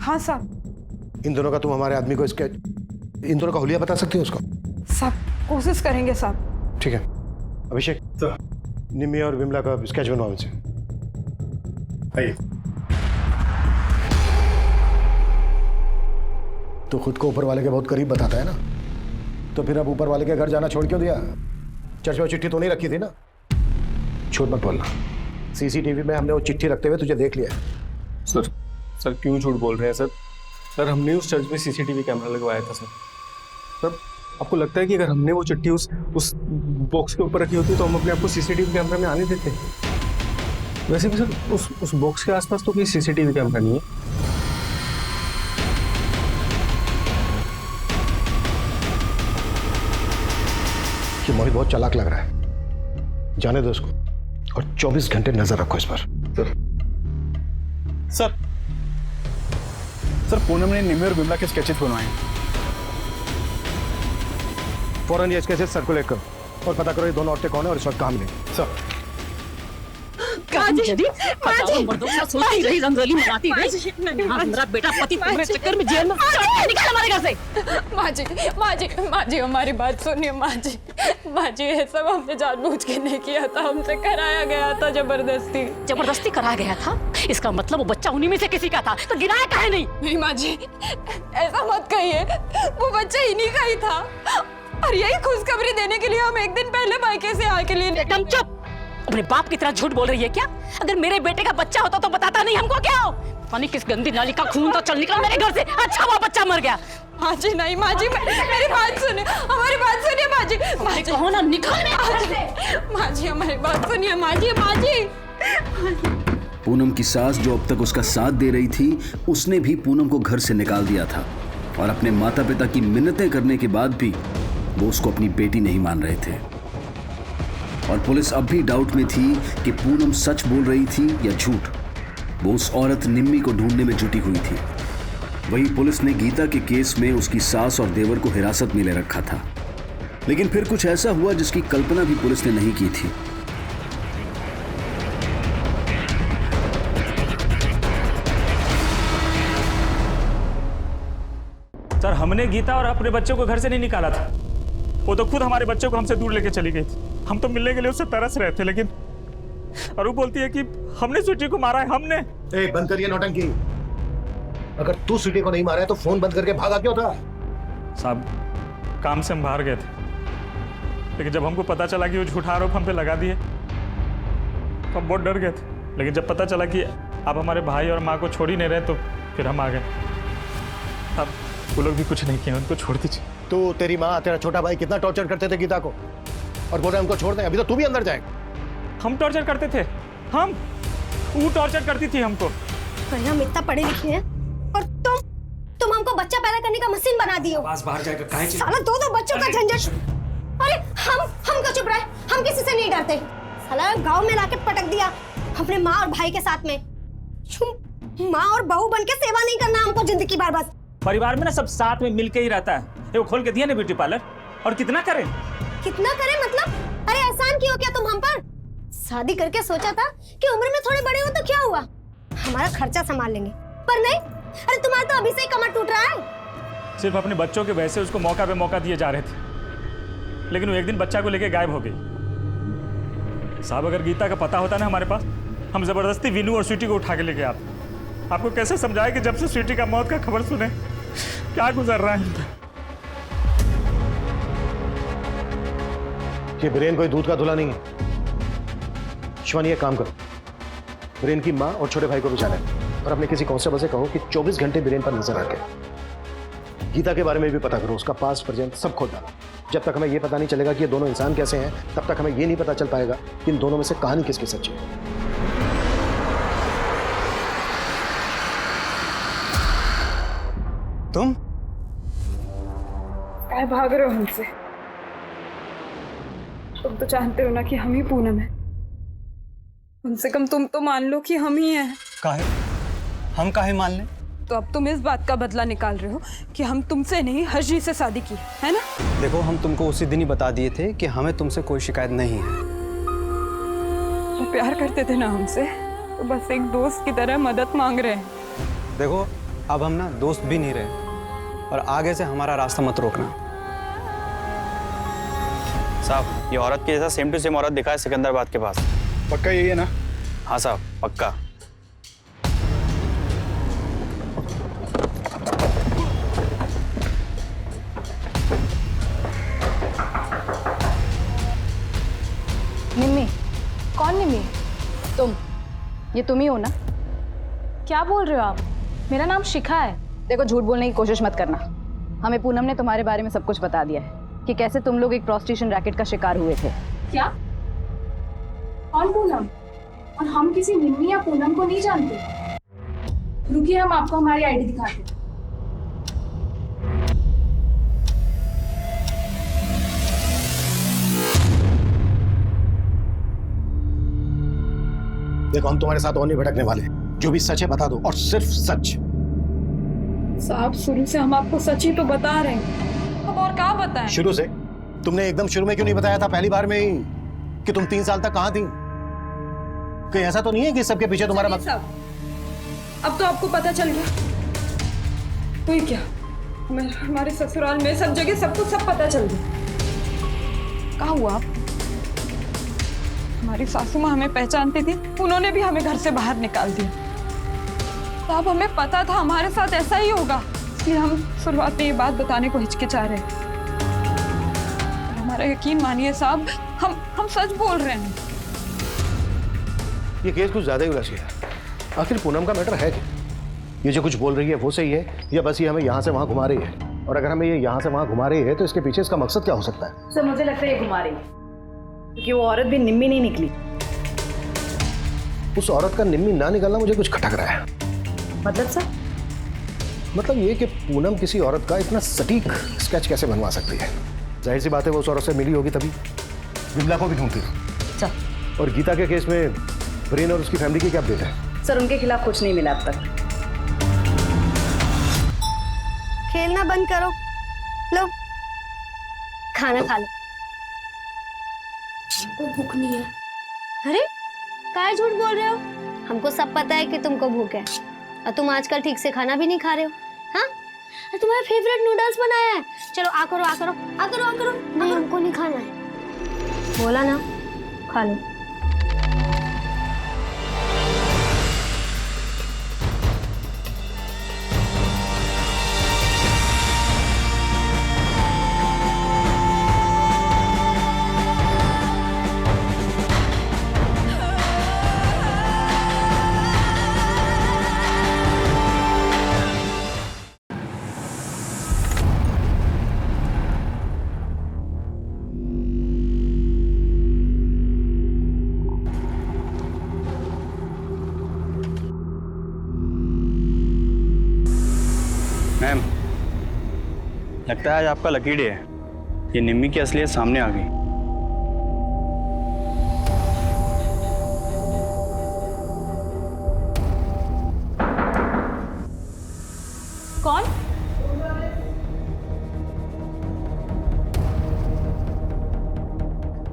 हाँ साहब। इन दोनों का तुम हमारे आदमी को इन दोनों का हुलिया बता सकती हो उसको? साहब कोशिश करेंगे साहब। ठीक है अभिषेक, तो निम्मी और बिमला का स्केच बनवाओ इनसे। आइए। तो खुद को ऊपर वाले के बहुत करीब बताता है ना, तो फिर अब ऊपर वाले के घर जाना छोड़ क्यों दिया? चर्च में चिट्ठी तो नहीं रखी थी ना? झूठ मत बोलना, सीसीटीवी में हमने वो चिट्ठी रखते हुए तुझे देख लिया। सर क्यों झूठ बोल रहे हैं सर हमने उस चर्च में सीसीटीवी कैमरा लगवाया था सर। आपको लगता है कि अगर हमने वो चिट्ठी उस बॉक्स के ऊपर रखी होती तो हम अपने आप को सीसीटीवी कैमरा में आने देते? वैसे भी सर उस बॉक्स के आसपास तो कोई सीसीटीवी कैमरा नहीं है। ये मोहित बहुत चालाक लग रहा है, जाने दो उसको और 24 घंटे नजर रखो इस पर। सर पूनम ने निम्मी और बिमला के स्केचेस बनवाए हैं। फौरन ये स्केचेस सर्कुलेट करो और पता करो ये दोनों औरतें कौन है और इस वक्त कहाँ मिलेंगी। सर सोचती रही, रंगोली मनाती रही। मेरा बेटा पति तुम्हारे चक्कर में जेल में निकाल हमारे घर से। माँ जी हमारी बात सुनिए। माँ जी ये सब हमने जानबूझ के नहीं किया था, हमसे कराया गया था जबरदस्ती कराया गया था? इसका मतलब वो बच्चा उन्हीं में से किसी का था, तो गिराया काहे नहीं? माँ जी ऐसा मत कहिए, वो बच्चा इन्हीं का ही था और यही खुशखबरी देने के लिए हम एक दिन पहले मायके से आके लिए। एकदम चुप, अपने बाप की तरह झूठ बोल रही है क्या? अगर मेरे बेटे का बच्चा होता तो बताता नहीं हमको क्या हो? पानी किस गंदी नाली का खून तो चल निकला मेरे घर से। अच्छा वो बच्चा मर गया। माँ जी नहीं, माँ जी मेरी बात सुनिए, हमारी बात सुनिए माँ जी। माँ जी कहो ना निकल माँ जी हमारी बात सुनिए माँ जी। पूनम की सास जो अब तक उसका साथ दे रही थी, उसने भी पूनम को घर से निकाल दिया था और अपने माता पिता की मिन्नतें करने के बाद भी वो उसको अपनी बेटी नहीं मान रहे थे। और पुलिस अब भी डाउट में थी कि पूनम सच बोल रही थी या झूठ। वो उस औरत निम्मी को ढूंढने में जुटी हुई थी। वहीं पुलिस ने गीता के केस में उसकी सास और देवर को हिरासत में ले रखा था, लेकिन फिर कुछ ऐसा हुआ जिसकी कल्पना भी पुलिस ने नहीं की थी। सर हमने गीता और अपने बच्चों को घर से नहीं निकाला था, वो तो खुद हमारे बच्चों को हमसे दूर लेके चली गई थी। हम तो मिलने के लिए उससे तरस रहे थे, लेकिन और वो बोलती है कि हमने स्वीटी को मारा है। हमने बंद करिए नौटंकी। अगर तू स्वीटी को नहीं मारा है तो फोन बंद करके भागा क्यों था? साहब काम से हम बाहर गए थे, लेकिन जब हमको पता चला कि वो झूठा आरोप हम पे लगा दिए तो हम बहुत डर गए थे। लेकिन जब पता चला कि आप हमारे भाई और माँ को छोड़ ही नहीं रहे तो फिर हम आ गए। अब वो लोग भी कुछ नहीं किए, उनको छोड़ दीजिए। तू, तेरी माँ, तेरा छोटा भाई कितना टॉर्चर करते थे गीता को और बोल रहे उनको छोड़ दें। अभी तो तू भी अंदर जाएगा। हम टॉर्चर करते थे? हम? वो टॉर्चर करती थी हमको। हम इतना पढ़े लिखे हैं और तुम हमको बच्चा पैदा करने का मशीन बना दिए हो। बाहर जाएगा काहे? साला 2 बच्चों का झंझट। अरे हम क्यों चुप रहे? हम किसी से नहीं डरते। साला गांव में लाके पटक दिया अपने माँ और भाई के साथ में। माँ और बहू बन के सेवा नहीं करना हमको जिंदगी भर। बस परिवार में ना सब साथ में मिलके ही रहता है। वो खोल के दिया ना ब्यूटी पार्लर, और कितना करें मतलब? अरे एहसान क्यों किया तुम हम पर? शादी करके सोचा था कि उम्र में थोड़े बड़े हो तो क्या हुआ, हमारा खर्चा संभाल लेंगे, पर नहीं। अरे तुम्हारा तो अभी से ही कमर टूट रहा है। सिर्फ अपने बच्चों के वैसे उसको मौका पे मौका दिए जा रहे थे, लेकिन वो एक दिन बच्चा को लेके गायब हो गई। साहब अगर गीता का पता होता ना हमारे पास, हम जबरदस्ती विनू और स्वीटी को उठा के लेके आते। आपको कैसे समझाया कि जब से स्वीटी का मौत का खबर सुने क्या गुजर रहा है। ये ब्रेन कोई दूध का धुला नहीं है। शिवानी एक काम करो, ब्रेन की माँ और छोटे भाई को बचाना है और अपने किसी कांस्टेबल से कहो कि 24 घंटे ब्रेन पर नजर रखे। गीता के बारे में भी पता करो, उसका पास्ट प्रेजेंट सब खोल डालो। जब तक हमें यह पता नहीं चलेगा कि ये दोनों इंसान कैसे हैं, तब तक हमें यह नहीं पता चल पाएगा कि इन दोनों में से कहानी किसकी सच्ची है। तुम भाग रहे हो हमसे? तुम तो जानते हो ना कि हम ही पूनम है। कम से कम तुम तो मान लो कि हम ही हैं। काहे? हम काहे मान लें? तो अब तुम इस बात का बदला निकाल रहे हो कि हम तुमसे नहीं हर्षी से शादी की है ना? देखो, हम तुमको उसी दिन ही बता दिए थे कि हमें तुमसे कोई शिकायत नहीं है। तो प्यार करते थे ना हमसे, तो बस एक दोस्त की तरह मदद मांग रहे हैं। देखो, अब हम ना दोस्त भी नहीं रहे और आगे से हमारा रास्ता मत रोकना। साहब, ये औरत के जैसा सेम टू सेम औरत दिखा है सिकंदराबाद के पास। पक्का यही है ना? हाँ साहब, पक्का। निम्मी? कौन निम्मी? तुम? ये तुम ही हो ना? क्या बोल रहे हो आप? मेरा नाम शिखा है। देखो, झूठ बोलने की कोशिश मत करना। हमें पूनम ने तुम्हारे बारे में सब कुछ बता दिया है कि कैसे तुम लोग एक प्रोस्टिट्यूशन रैकेट का शिकार हुए थे। क्या? कौन पूनम? और हम किसी निम्मी या पूनम को नहीं जानते। रुकिए, हम आपको हमारी आईडी दिखाते हैं। देखो, हम तुम्हारे साथ और नहीं भटकने वाले। जो भी सच है बता दो, और सिर्फ सच। साहब, शुरू से हम आपको सच ही तो बता रहे हैं। अब और क्या बताएं? शुरू से? तुमने एकदम शुरू में क्यों नहीं बताया था पहली बार में ही कि तुम 3 साल तक कहाँ थी? कहीं ऐसा तो नहीं है कि सबके पीछे तुम्हारा अब तो आपको पता चल गया। तो ही क्या, हमारे ससुराल में सब जगह सबको सब पता चल गया। कहाँ हुआ आप? हमारी सासू माँ हमें पहचानती थी, उन्होंने भी हमें घर से बाहर निकाल दिया। तो अब हमें पता था हमारे साथ ऐसा ही होगा, इसलिए हम शुरुआत में ये बात बताने को हिचकिचा रहे हैं। हमारा यकीन मानिए साहब, हम सच बोल रहे हैं। ये केस कुछ ज्यादा ही उलझ गया। आखिर पूनम का मैटर है क्या? ये जो कुछ बोल रही है वो सही है या बस ये हमें यहाँ से वहाँ घुमा रही है? और अगर हमें ये यहाँ से वहाँ घुमा रही है तो इसके पीछे इसका मकसद क्या हो सकता है? सर, मुझे लगता है ये घुमा रही है, क्योंकि वो औरत भी निम्मी नहीं निकली। उस औरत का निम्मी ना निकलना मुझे कुछ खटक रहा है। मतलब सर? मतलब ये कि पूनम किसी औरत का इतना सटीक स्केच कैसे बनवा सकती है? जाहिर सी बात है वो उस औरत से मिली होगी, तभी विमला को भी ढूंढती थी। और गीता के केस में वरीन और उसकी फैमिली की क्या अपडेट है? सर, उनके खिलाफ कुछ नहीं मिला अब तक। खेलना बंद करो, लो खाना खा लो। भूख नहीं है। अरे काय झूठ बोल रहे हो? हमको सब पता है कि तुमको भूख है, और तुम आजकल ठीक से खाना भी नहीं खा रहे हो। हाँ, तुम्हारा फेवरेट नूडल्स बनाया है। चलो आ करो, आ करो, आ करो, आ करो। नहीं, हमको नहीं खाना है। बोला ना, खा लो। मैम, लगता है आज आपका लकी डे है। ये निम्मी की असलियत सामने आ गई। कौन?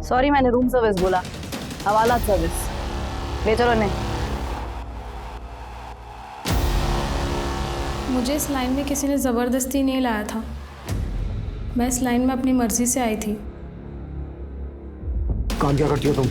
सॉरी, मैंने रूम सर्विस बोला। हवाला सर्विस ले चलो। नहीं, मुझे इस लाइन में किसी ने ज़बरदस्ती नहीं लाया था। मैं इस लाइन में अपनी मर्जी से आई थी। काम क्या करती हो तुम?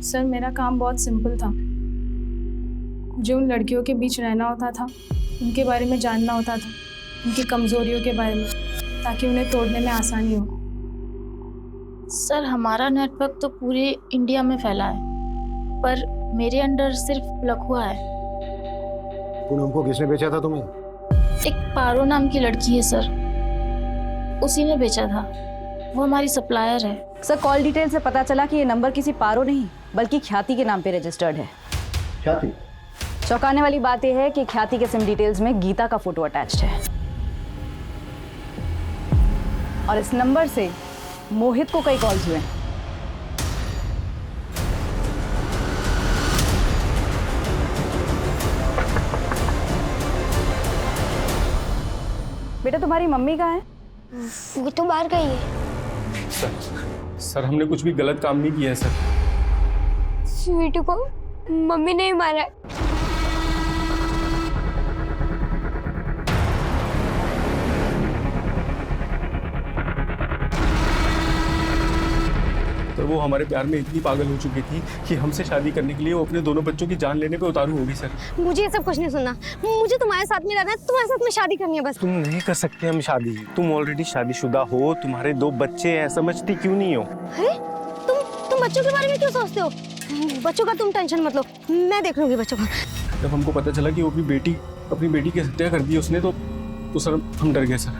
सर, मेरा काम बहुत सिंपल था। मुझे उन लड़कियों के बीच रहना होता था, उनके बारे में जानना होता था, उनकी कमजोरियों के बारे में, ताकि उन्हें तोड़ने में आसानी हो। सर, हमारा नेटवर्क तो पूरे इंडिया में फैला है, पर मेरे अंडर सिर्फ लखुआ है। पूनम को किसने बेचा था तुम्हें? एक पारो नाम की लड़की है सर, उसी ने बेचा था। वो हमारी सप्लायर है। सर, कॉल डिटेल से पता चला कि ये नंबर किसी पारो नहीं बल्कि ख्याति के नाम पे रजिस्टर्ड है। ख्याति। चौंकाने वाली बात यह है कि ख्याति के सिम डिटेल्स में गीता का फोटो अटैच्ड है और इस नंबर से मोहित को कई कॉल्स हुए। बेटा तुम्हारी मम्मी कहाँ है? वो तो बाहर गई है। सर हमने कुछ भी गलत काम नहीं किया है सर। स्वीटू को मम्मी ने ही मारा है। तो वो हमारे प्यार में इतनी पागल हो चुकी थी कि हमसे शादी करने के लिए वो अपने दोनों बच्चों की जान लेने पे उतारू होगी सर। मुझे ये सब कुछ नहीं सुनना, मुझे तुम्हारे साथ में रहना है, तुम्हारे साथ में शादी करनी है बस। तुम नहीं कर सकते हम शादी, तुम ऑलरेडी शादीशुदा हो, तुम्हारे 2 बच्चे हैं, समझती क्यों नहीं हो? अरे तुम बच्चों के बारे में क्यों सोचते हो? बच्चों का तुम टेंशन मत लो, मैं देख लूंगी बच्चों का। जब हमको पता चला कि वो अपनी बेटी की हत्या कर दी उसने तो सर हम डर गए सर।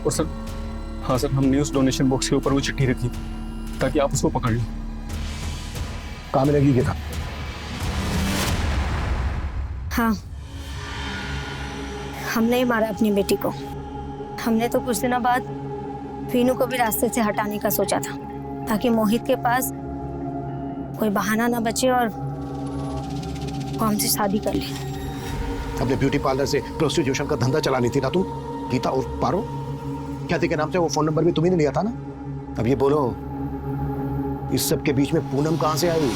और सर हाँ सर, हमने उस डोनेशन बॉक्स के ऊपर वो चिट्ठी रखी ताकि आप उसको पकड़ लो। कहाँ मिलेगी गीता? हाँ, हमने ही मारा अपनी बेटी को। हमने तो कुछ दिनों बाद वीनू को भी रास्ते से हटाने का सोचा था ताकि मोहित के पास कोई बहाना ना बचे और वो हमसे शादी कर ले। अपने ब्यूटी पार्लर से प्रोस्टिट्यूशन का धंधा चलानी थी ना तुम, गीता और पारो? ख्याति के नाम से वो फोन नंबर भी तुम्ही ने लिया था ना? अब ये बोलो, इस सब के बीच में पूनम कहाँ से आई?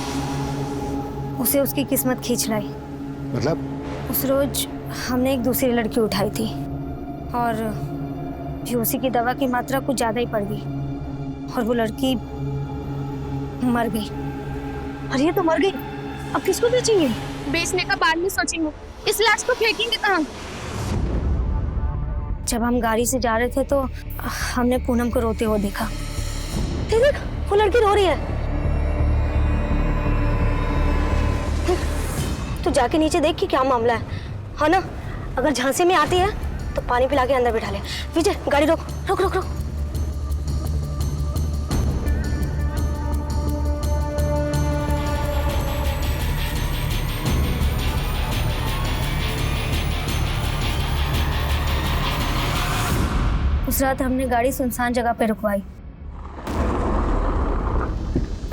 उसे उसकी किस्मत खींच लाई। मतलब? उस रोज हमने एक दूसरी लड़की उठाई थी और भी उसी की दवा की मात्रा कुछ ज्यादा ही पड़ गई और वो लड़की मर गई। अरे ये तो मर गई, अब किसको बेचेंगे? बेचने का बाद में सोचेंगे, इस लाश को फेंकेंगे कहाँ? जब हम गाड़ी से जा रहे थे तो हमने पूनम को रोते हुए देखा। देख, वो लड़की रो रही है। तू जाके नीचे देख कि क्या मामला है ना? अगर झांसे में आती है तो पानी पिला के अंदर बिठा ले। विजय गाड़ी रोक रोक रोक रोक। उस रात हमने गाड़ी सुनसान जगह पे रुकवाई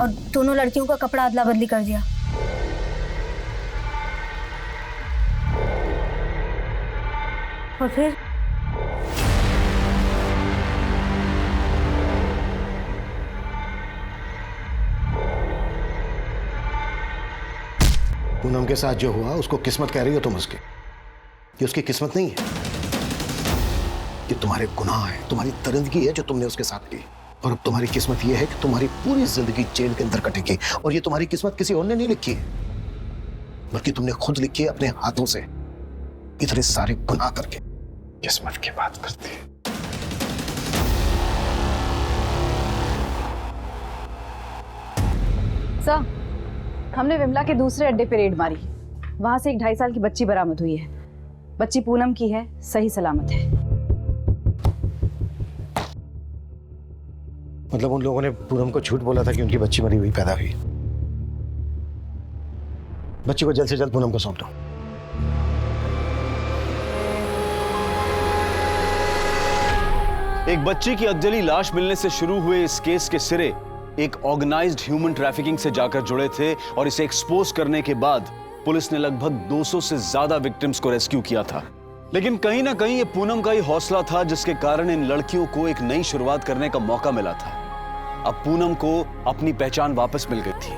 और दोनों लड़कियों का कपड़ा अदला बदली कर दिया। और फिर पूनम के साथ जो हुआ उसको किस्मत कह रही हो तुम उसकी? ये उसकी किस्मत नहीं है, ये तुम्हारे गुनाह है, तुम्हारी दरिंदगी है जो तुमने उसके साथ की। और अब तुम्हारी किस्मत ये है कि तुम्हारी पूरी जिंदगी जेल के अंदर कटेगी। और ये तुम्हारी किस्मत किसी और ने नहीं लिखी है, बल्कि तुमने खुद लिखी है अपने हाथों से, इतने सारे गुनाह करके। किस्मत की बात करती है। सर, हमने विमला के दूसरे अड्डे पे रेड मारी। वहां से एक 2.5 साल की बच्ची बरामद हुई है। बच्ची पूनम की है, सही सलामत है। मतलब उन लोगों ने पूनम को झूठ बोला था कि उनकी बच्ची मरी हुई पैदा हुई। बच्ची को जल्द से जल्द पूनम को सौंप दो। एक बच्ची की अधजली लाश मिलने से शुरू हुए इस केस के सिरे एक ऑर्गेनाइज्ड ह्यूमन ट्रैफिकिंग से जाकर जुड़े थे और इसे एक्सपोज करने के बाद पुलिस ने लगभग 200 से ज्यादा विक्टिम्स को रेस्क्यू किया था। लेकिन कहीं ना कहीं ये पूनम का ही हौसला था जिसके कारण इन लड़कियों को एक नई शुरुआत करने का मौका मिला था। अब पूनम को अपनी पहचान वापस मिल गई थी।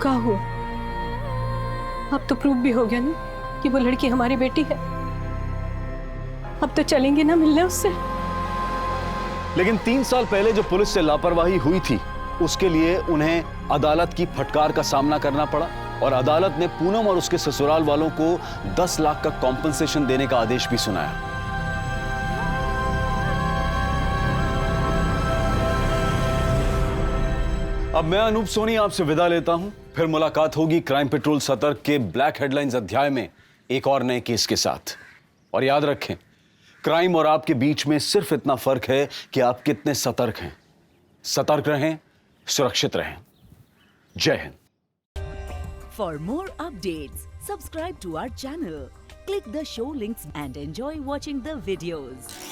क्या हुआ? अब तो प्रूव भी हो गया ना कि वो लड़की हमारी बेटी है। अब तो चलेंगे ना मिलने उससे। लेकिन 3 साल पहले जो पुलिस से लापरवाही हुई थी उसके लिए उन्हें अदालत की फटकार का सामना करना पड़ा और अदालत ने पूनम और उसके ससुराल वालों को 10 लाख का कॉम्पनसेशन देने का आदेश भी सुनाया। अब मैं अनूप सोनी आपसे विदा लेता हूं। फिर मुलाकात होगी क्राइम पेट्रोल सतर्क के ब्लैक हेडलाइंस अध्याय में एक और नए केस के साथ। और याद रखें, क्राइम और आपके बीच में सिर्फ इतना फर्क है कि आप कितने सतर्क हैं। सतर्क रहें, सुरक्षित रहें। जय Hind. For more updates, subscribe to our channel, click the show links and enjoy watching the videos.